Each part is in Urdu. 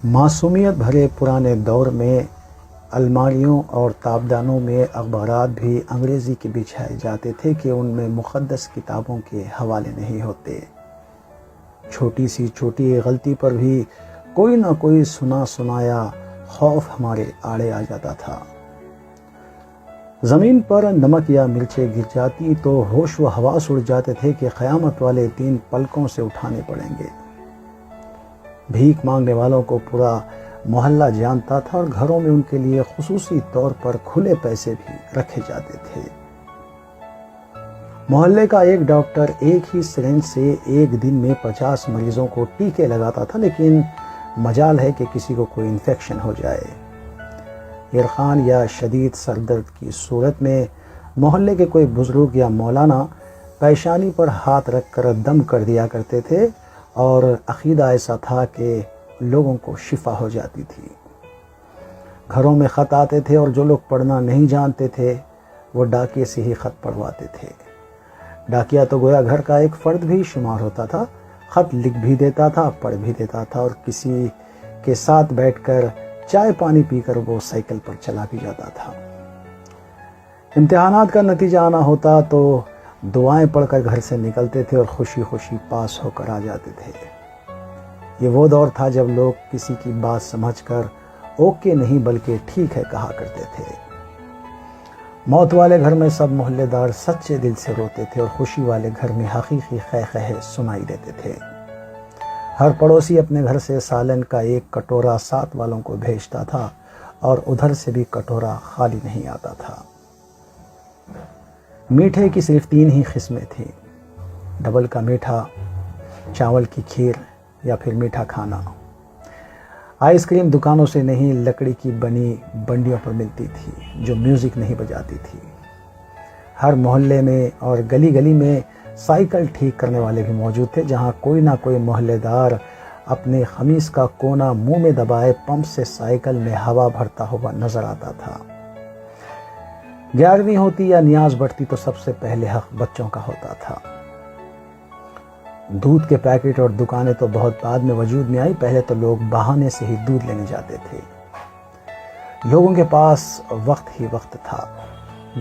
معصومیت بھرے پرانے دور میں الماریوں اور تابدانوں میں اخبارات بھی انگریزی کے بچھائے جاتے تھے کہ ان میں مقدس کتابوں کے حوالے نہیں ہوتے۔ چھوٹی سی چھوٹی غلطی پر بھی کوئی نہ کوئی سنا سنایا خوف ہمارے آڑے آ جاتا تھا۔ زمین پر نمک یا مرچیں گر جاتی تو ہوش و حواس اڑ جاتے تھے کہ قیامت والے دن پلکوں سے اٹھانے پڑیں گے۔ بھیک مانگنے والوں کو پورا محلہ جانتا تھا اور گھروں میں ان کے لیے خصوصی طور پر کھلے پیسے بھی رکھے جاتے تھے۔ محلے کا ایک ڈاکٹر ایک ہی سرنج سے ایک دن میں 50 مریضوں کو ٹیکے لگاتا تھا، لیکن مجال ہے کہ کسی کو کوئی انفیکشن ہو جائے۔ عرقان یا شدید سر درد کی صورت میں محلے کے کوئی بزرگ یا مولانا پیشانی پر ہاتھ رکھ کر دم کر دیا کرتے تھے اور عقیدہ ایسا تھا کہ لوگوں کو شفا ہو جاتی تھی۔ گھروں میں خط آتے تھے اور جو لوگ پڑھنا نہیں جانتے تھے وہ ڈاکیے سے ہی خط پڑھواتے تھے۔ ڈاکیا تو گویا گھر کا ایک فرد بھی شمار ہوتا تھا، خط لکھ بھی دیتا تھا، پڑھ بھی دیتا تھا اور کسی کے ساتھ بیٹھ کر چائے پانی پی کر وہ سائیکل پر چلا بھی جاتا تھا۔ امتحانات کا نتیجہ آنا ہوتا تو دعائیں پڑھ کر گھر سے نکلتے تھے اور خوشی خوشی پاس ہو کر آ جاتے تھے۔ یہ وہ دور تھا جب لوگ کسی کی بات سمجھ کر اوکے نہیں بلکہ ٹھیک ہے کہا کرتے تھے۔ موت والے گھر میں سب محلے دار سچے دل سے روتے تھے اور خوشی والے گھر میں حقیقی قہقہے سنائی دیتے تھے۔ ہر پڑوسی اپنے گھر سے سالن کا ایک کٹورا ساتھ والوں کو بھیجتا تھا اور ادھر سے بھی کٹورا خالی نہیں آتا تھا۔ میٹھے کی صرف 3 ہی قسمیں تھیں: ڈبل کا میٹھا، چاول کی کھیر یا پھر میٹھا کھانا۔ آئس کریم دکانوں سے نہیں، لکڑی کی بنی بنڈیوں پر ملتی تھی جو میوزک نہیں بجاتی تھی۔ ہر محلے میں اور گلی گلی میں سائیکل ٹھیک کرنے والے بھی موجود تھے، جہاں کوئی نہ کوئی محلے دار اپنے قمیص کا کونا منہ میں دبائے پمپ سے سائیکل میں ہوا بھرتا ہوا نظر آتا تھا۔ 11ویں ہوتی یا نیاز بڑھتی تو سب سے پہلے حق بچوں کا ہوتا تھا۔ دودھ کے پیکٹ اور دکانیں تو بہت بعد میں وجود میں آئی، پہلے تو لوگ بہانے سے ہی دودھ لینے جاتے تھے۔ لوگوں کے پاس وقت ہی وقت تھا،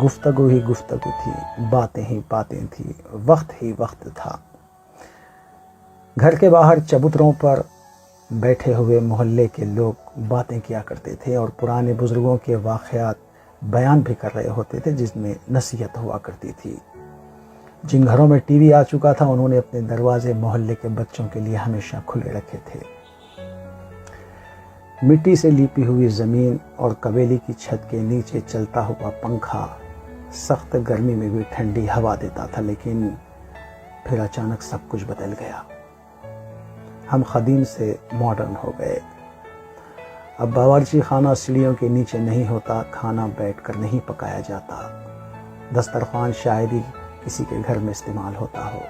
گفتگو ہی گفتگو تھی، باتیں ہی باتیں تھی، وقت ہی وقت تھا۔ گھر کے باہر چبوتروں پر بیٹھے ہوئے محلے کے لوگ باتیں کیا کرتے تھے اور پرانے بزرگوں کے واقعات بیان بھی کر رہے ہوتے تھے جس میں نصیحت ہوا کرتی تھی۔ جن گھروں میں ٹی وی آ چکا تھا انہوں نے اپنے دروازے محلے کے بچوں کے لیے ہمیشہ کھلے رکھے تھے۔ مٹی سے لیپی ہوئی زمین اور قبیلے کی چھت کے نیچے چلتا ہوا پنکھا سخت گرمی میں بھی ٹھنڈی ہوا دیتا تھا، لیکن پھر اچانک سب کچھ بدل گیا۔ ہم قدیم سے ماڈرن ہو گئے۔ اب باورچی خانہ سیڑھیوں کے نیچے نہیں ہوتا، کھانا بیٹھ کر نہیں پکایا جاتا، دسترخوان شاید ہی کسی کے گھر میں استعمال ہوتا ہو۔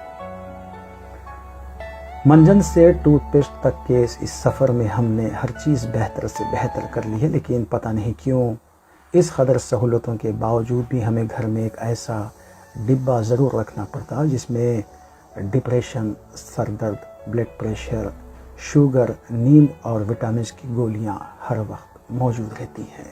منجن سے ٹوتھ پیسٹ تک کے اس سفر میں ہم نے ہر چیز بہتر سے بہتر کر لی ہے، لیکن پتہ نہیں کیوں اس قدر سہولتوں کے باوجود بھی ہمیں گھر میں ایک ایسا ڈبہ ضرور رکھنا پڑتا جس میں ڈپریشن، سر درد، بلڈ پریشر، شوگر، نیند اور وٹامنس کی گولیاں ہر وقت موجود رہتی ہیں۔